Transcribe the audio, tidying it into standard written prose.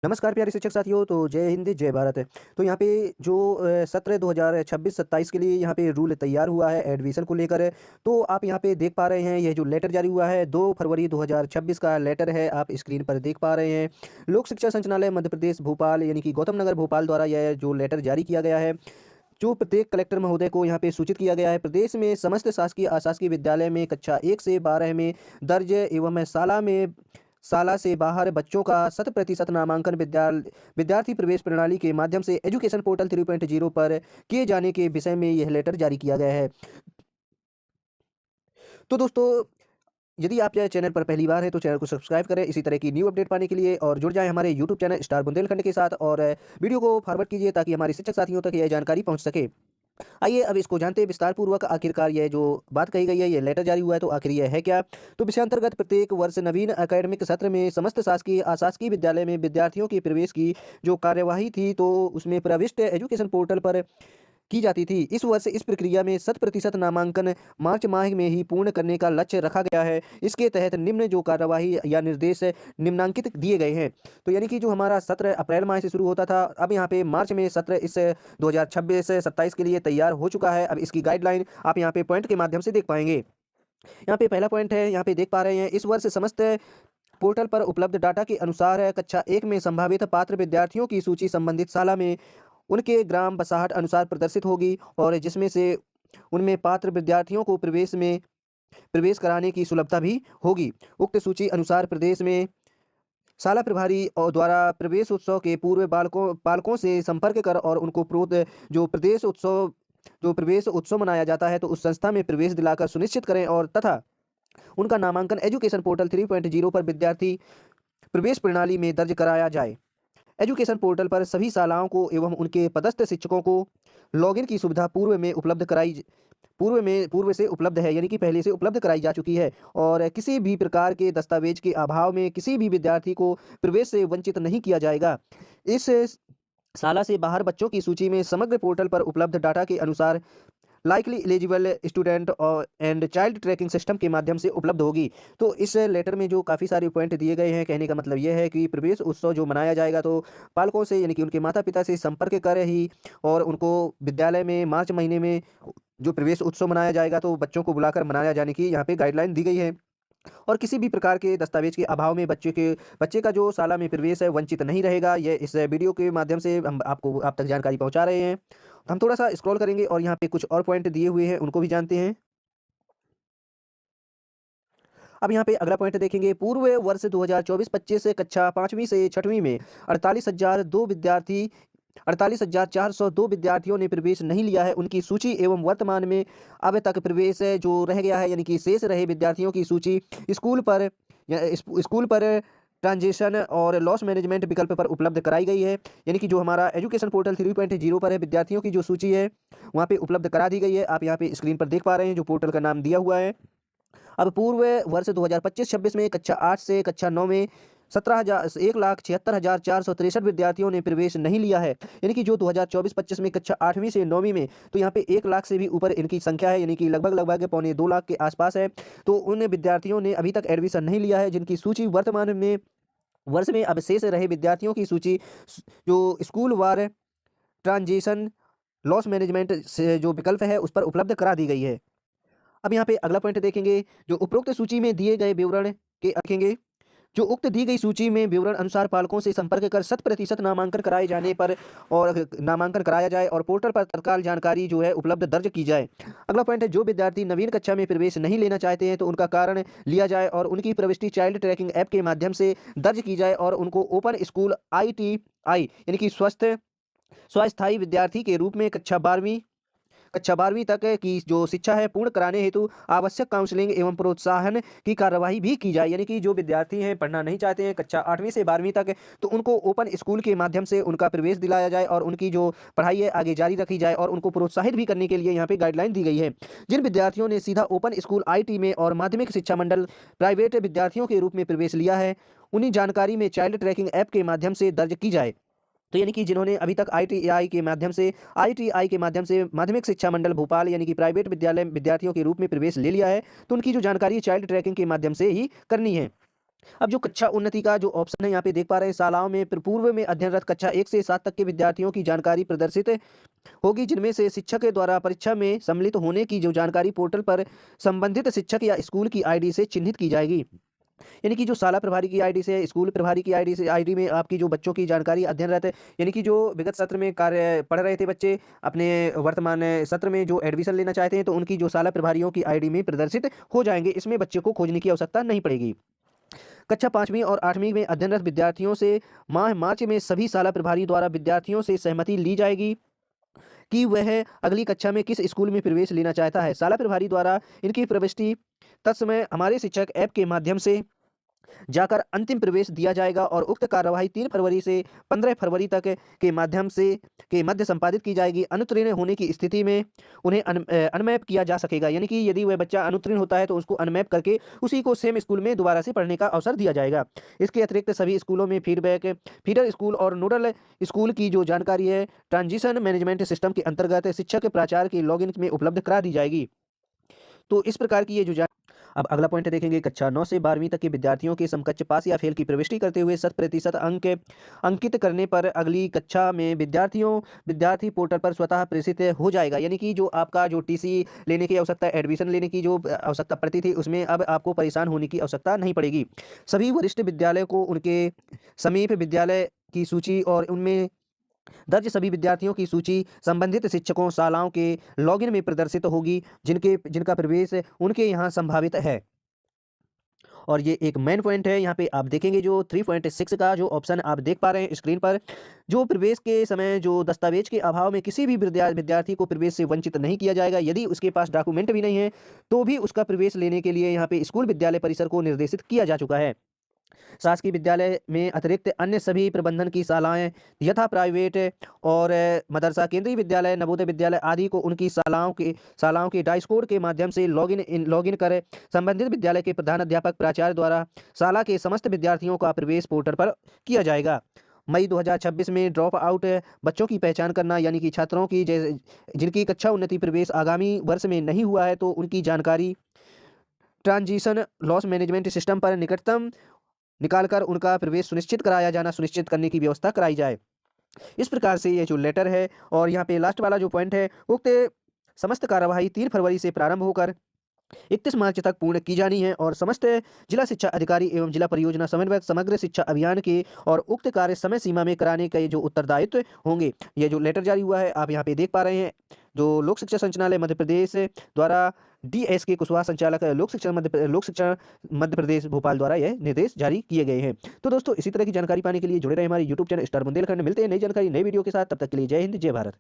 नमस्कार प्यारे शिक्षक साथियों, तो जय हिंद, जय भारत। तो यहाँ पे जो सत्र 2026-27 के लिए यहाँ पे रूल तैयार हुआ है एडमिशन को लेकर। तो आप यहाँ पे देख पा रहे हैं, ये जो लेटर जारी हुआ है 2 फरवरी 2026 का लेटर है, आप स्क्रीन पर देख पा रहे हैं। लोक शिक्षा संचालय मध्य प्रदेश भोपाल यानी कि गौतम नगर भोपाल द्वारा यह जो लेटर जारी किया गया है, जो प्रत्येक कलेक्टर महोदय को यहाँ पे सूचित किया गया है। प्रदेश में समस्त शासकीय अशासकीय विद्यालय में कक्षा 1 से 12 में दर्ज एवं शाला से बाहर बच्चों का 100% नामांकन विद्यार्थी प्रवेश प्रणाली के माध्यम से एजुकेशन पोर्टल 3.0 पर किए जाने के विषय में यह लेटर जारी किया गया है। तो दोस्तों, यदि आप यह चैनल पर पहली बार है तो चैनल को सब्सक्राइब करें इसी तरह की न्यू अपडेट पाने के लिए, और जुड़ जाएं हमारे यूट्यूब चैनल स्टार बुंदेलखंड के साथ, और वीडियो को फॉरवर्ड कीजिए ताकि हमारे शिक्षक साथियों तक यह जानकारी पहुंच सके। आइए अब इसको जानते हैं विस्तार पूर्वक। आखिरकार यह जो बात कही गई है, ये लेटर जारी हुआ है, तो आखिर यह है क्या? तो विषयांतर्गत प्रत्येक वर्ष नवीन एकेडमिक सत्र में समस्त शासकीय अशासकीय विद्यालय में विद्यार्थियों के प्रवेश की जो कार्यवाही थी, तो उसमें प्रविष्ट एजुकेशन पोर्टल पर की जाती थी। इस वर्ष इस प्रक्रिया में 100% नामांकन मार्च माह में ही पूर्ण करने का लक्ष्य रखा गया है। इसके तहत निम्न जो कार्यवाही या निर्देश निम्नांकित दिए गए हैं। तो यानी कि जो हमारा सत्र अप्रैल माह से शुरू होता था, अब यहाँ पे मार्च में सत्र इस 2026-27 के लिए तैयार हो चुका है। अब इसकी गाइडलाइन आप यहाँ पे पॉइंट के माध्यम से देख पाएंगे। यहाँ पे पहला पॉइंट है, यहाँ पे देख पा रहे हैं, इस वर्ष समस्त पोर्टल पर उपलब्ध डाटा के अनुसार कक्षा 1 में संभावित पात्र विद्यार्थियों की सूची संबंधित शाला में उनके ग्राम बसाहट अनुसार प्रदर्शित होगी, और जिसमें से उनमें पात्र विद्यार्थियों को प्रवेश कराने की सुलभता भी होगी। उक्त सूची अनुसार प्रदेश में शाला प्रभारी और द्वारा प्रवेश उत्सव के पूर्व पालकों से संपर्क कर और उनको जो प्रवेश उत्सव मनाया जाता है, तो उस संस्था में प्रवेश दिलाकर सुनिश्चित करें, और तथा उनका नामांकन एजुकेशन पोर्टल 3.0 पर विद्यार्थी प्रवेश प्रणाली में दर्ज कराया जाए। एजुकेशन पोर्टल पर सभी शालाओं को एवं उनके पदस्थ शिक्षकों को लॉगिन की सुविधा पूर्व से उपलब्ध है, यानी कि पहले से उपलब्ध कराई जा चुकी है, और किसी भी प्रकार के दस्तावेज के अभाव में किसी भी विद्यार्थी को प्रवेश से वंचित नहीं किया जाएगा। इस शाला से बाहर बच्चों की सूची में समग्र पोर्टल पर उपलब्ध डाटा के अनुसार लाइकली एलिजिबल स्टूडेंट और एंड चाइल्ड ट्रैकिंग सिस्टम के माध्यम से उपलब्ध होगी। तो इस लेटर में जो काफ़ी सारे पॉइंट दिए गए हैं, कहने का मतलब यह है कि प्रवेश उत्सव जो मनाया जाएगा, तो पालकों से यानी कि उनके माता पिता से संपर्क कर ही, और उनको विद्यालय में मार्च महीने में जो प्रवेश उत्सव मनाया जाएगा, तो बच्चों को बुलाकर मनाया जाने की यहाँ पे गाइडलाइन दी गई है। और किसी भी प्रकार के दस्तावेज के अभाव में बच्चे का जो शाला में प्रवेश है वंचित नहीं रहेगा। यह इस वीडियो के माध्यम से हम आप तक जानकारी पहुंचा रहे हैं। तो हम थोड़ा सा स्क्रॉल करेंगे और यहाँ पे कुछ और पॉइंट दिए हुए हैं, उनको भी जानते हैं। अब यहाँ पे अगला पॉइंट देखेंगे, पूर्व वर्ष 2024-25 से कक्षा 5वीं से 6वीं में 48,402 विद्यार्थियों ने प्रवेश नहीं लिया है। उनकी सूची एवं वर्तमान में अब तक प्रवेश जो रह गया है, यानी कि शेष रहे विद्यार्थियों की सूची स्कूल पर ट्रांजिशन और लॉस मैनेजमेंट विकल्प पर उपलब्ध कराई गई है। यानी कि जो हमारा एजुकेशन पोर्टल 3.0 पर है, विद्यार्थियों की जो सूची है वहाँ पे उपलब्ध करा दी गई है। आप यहाँ पे स्क्रीन पर देख पा रहे हैं, जो पोर्टल का नाम दिया हुआ है। अब पूर्व वर्ष 2025-26 में कक्षा 8 से कक्षा 9 में 1,76,463 विद्यार्थियों ने प्रवेश नहीं लिया है। यानी कि जो 2024-25 में कक्षा 8वीं से 9वीं में, तो यहाँ पे 1 लाख से भी ऊपर इनकी संख्या है, यानी कि लगभग पौने 2 लाख के आसपास है। तो उन विद्यार्थियों ने अभी तक एडमिशन नहीं लिया है, जिनकी सूची वर्तमान में वर्ष में अब शेष रहे विद्यार्थियों की सूची जो स्कूल वार ट्रांजिशन लॉस मैनेजमेंट से जो विकल्प है उस पर उपलब्ध करा दी गई है। अब यहाँ पे अगला पॉइंट देखेंगे, जो उपरोक्त सूची में दिए गए विवरण के रखेंगे, जो उक्त दी गई सूची में विवरण अनुसार पालकों से संपर्क कर 100% नामांकन कराए जाने पर और नामांकन कराया जाए, और पोर्टल पर तत्काल जानकारी जो है उपलब्ध दर्ज की जाए। अगला पॉइंट है, जो विद्यार्थी नवीन कक्षा में प्रवेश नहीं लेना चाहते हैं, तो उनका कारण लिया जाए और उनकी प्रविष्टि चाइल्ड ट्रैकिंग ऐप के माध्यम से दर्ज की जाए, और उनको ओपन स्कूल ITI यानी कि स्वास्थायी विद्यार्थी के रूप में कक्षा 12वीं तक की जो शिक्षा है पूर्ण कराने हेतु आवश्यक काउंसलिंग एवं प्रोत्साहन की कार्यवाही भी की जाए। यानी कि जो विद्यार्थी हैं पढ़ना नहीं चाहते हैं कक्षा 8वीं से 12वीं तक, तो उनको ओपन स्कूल के माध्यम से उनका प्रवेश दिलाया जाए, और उनकी जो पढ़ाई है आगे जारी रखी जाए, और उनको प्रोत्साहित भी करने के लिए यहाँ पे गाइडलाइन दी गई है। जिन विद्यार्थियों ने सीधा ओपन स्कूल IT में और माध्यमिक शिक्षा मंडल प्राइवेट विद्यार्थियों के रूप में प्रवेश लिया है, उन्हीं जानकारी में चाइल्ड ट्रैकिंग ऐप के माध्यम से दर्ज की जाए। तो यानी कि जिन्होंने अभी तक ITI के माध्यम से माध्यमिक शिक्षा मंडल भोपाल यानी कि प्राइवेट विद्यालय विद्यार्थियों के रूप में प्रवेश ले लिया है, तो उनकी जो जानकारी चाइल्ड ट्रैकिंग के माध्यम से ही करनी है। अब जो कक्षा उन्नति का जो ऑप्शन है यहाँ पे देख पा रहे हैं, शालाओं में पूर्व में अध्ययनरत कक्षा 1 से 7 तक के विद्यार्थियों की जानकारी प्रदर्शित होगी, जिनमें से शिक्षक के द्वारा परीक्षा में सम्मिलित होने की जो जानकारी पोर्टल पर संबंधित शिक्षक या स्कूल की आईडी से चिन्हित की जाएगी। यानी कि जो शाला प्रभारी की आईडी से, स्कूल प्रभारी की आईडी से, आईडी में आपकी जो बच्चों की जानकारी अध्ययनरत है, यानी कि जो विगत सत्र में कार्य पढ़ रहे थे बच्चे, अपने वर्तमान सत्र में जो एडमिशन लेना चाहते हैं, तो उनकी जो शाला प्रभारियों की आईडी में प्रदर्शित हो जाएंगे। इसमें बच्चे को खोजने की आवश्यकता नहीं पड़ेगी। कक्षा 5वीं और 8वीं में अध्ययनरत विद्यार्थियों से माह मार्च में सभी शाला प्रभारी द्वारा विद्यार्थियों से सहमति ली जाएगी कि वह अगली कक्षा में किस स्कूल में प्रवेश लेना चाहता है। शाला प्रभारी द्वारा इनकी प्रविष्टि तत्समय हमारे शिक्षक ऐप के माध्यम से जाकर अंतिम प्रवेश दिया जाएगा और उक्त कार्यवाही 3 फरवरी से 15 फरवरी तक के माध्यम से के मध्य संपादित की जाएगी। अनुत्तीर्ण होने की स्थिति में उन्हें अनमैप किया जा सकेगा, यानी कि यदि वह बच्चा अनुत्तीर्ण होता है तो उसको अनमैप करके उसी को सेम स्कूल में दोबारा से पढ़ने का अवसर दिया जाएगा। इसके अतिरिक्त सभी स्कूलों में फीडर स्कूल और नोडल स्कूल की जो जानकारी है ट्रांजिशन मैनेजमेंट सिस्टम के अंतर्गत शिक्षक प्राचार्य के लॉगिन में उपलब्ध करा दी जाएगी। तो इस प्रकार की ये जो अब अगला पॉइंट देखेंगे, कक्षा 9 से 12वीं तक के विद्यार्थियों के समकक्ष पास या फेल की प्रविष्टि करते हुए 100% अंक अंकित करने पर अगली कक्षा में विद्यार्थी पोर्टल पर स्वतः प्रेषित हो जाएगा। यानी कि जो आपका जो टीसी लेने की आवश्यकता, एडमिशन लेने की जो आवश्यकता पड़ती थी, उसमें अब आपको परेशान होने की आवश्यकता नहीं पड़ेगी। सभी वरिष्ठ विद्यालय को उनके समीप विद्यालय की सूची और उनमें दर्ज सभी विद्यार्थियों की सूची संबंधित शिक्षकों शालाओं के लॉगिन में प्रदर्शित होगी, जिनका प्रवेश उनके यहाँ संभावित है। और ये एक मेन पॉइंट है। यहाँ पे आप देखेंगे जो 3.6 का जो ऑप्शन आप देख पा रहे हैं स्क्रीन पर, जो प्रवेश के समय जो दस्तावेज के अभाव में किसी भी विद्यार्थी को प्रवेश से वंचित नहीं किया जाएगा। यदि उसके पास डॉक्यूमेंट भी नहीं है तो भी उसका प्रवेश लेने के लिए यहाँ पे स्कूल विद्यालय परिसर को निर्देशित किया जा चुका है। शासकीय विद्यालय में अतिरिक्त अन्य सभी प्रबंधन की शालाएं यथा प्राइवेट और मदरसा, केंद्रीय विद्यालय, नवोदय विद्यालय आदि को उनकी शालाओं के डाइस्कोड के माध्यम से लॉगिन कर संबंधित विद्यालय के प्रधान अध्यापक प्राचार्य द्वारा शाला के समस्त विद्यार्थियों का प्रवेश पोर्टल पर किया जाएगा। मई 2026 में ड्रॉप आउट बच्चों की पहचान करना, यानी कि छात्रों की जिनकी कक्षा उन्नति प्रवेश आगामी वर्ष में नहीं हुआ है, तो उनकी जानकारी ट्रांजिशन लॉस मैनेजमेंट सिस्टम पर निकटतम निकालकर उनका प्रवेश सुनिश्चित करने की व्यवस्था कराई जाए। इस प्रकार से ये जो लेटर है, और यहाँ पे लास्ट वाला जो पॉइंट है, उक्त समस्त कार्यवाही 3 फरवरी से प्रारंभ होकर 31 मार्च तक पूर्ण की जानी है और समस्त जिला शिक्षा अधिकारी एवं जिला परियोजना समन्वयक समग्र शिक्षा अभियान के और उक्त कार्य समय सीमा में कराने के जो उत्तरदायित्व होंगे। ये जो लेटर जारी हुआ है आप यहाँ पे देख पा रहे हैं, जो लोक शिक्षा संचालय मध्य प्रदेश द्वारा DSK कुशवाहा संचालक लोक शिक्षा मध्य प्रदेश भोपाल द्वारा यह निर्देश जारी किए गए हैं। तो दोस्तों इसी तरह की जानकारी पाने के लिए जुड़े रहे हमारे YouTube चैनल स्टार बुंदेलखंड। मिलते हैं नई जानकारी नई वीडियो के साथ, तब तक के लिए जय हिंद जय भारत।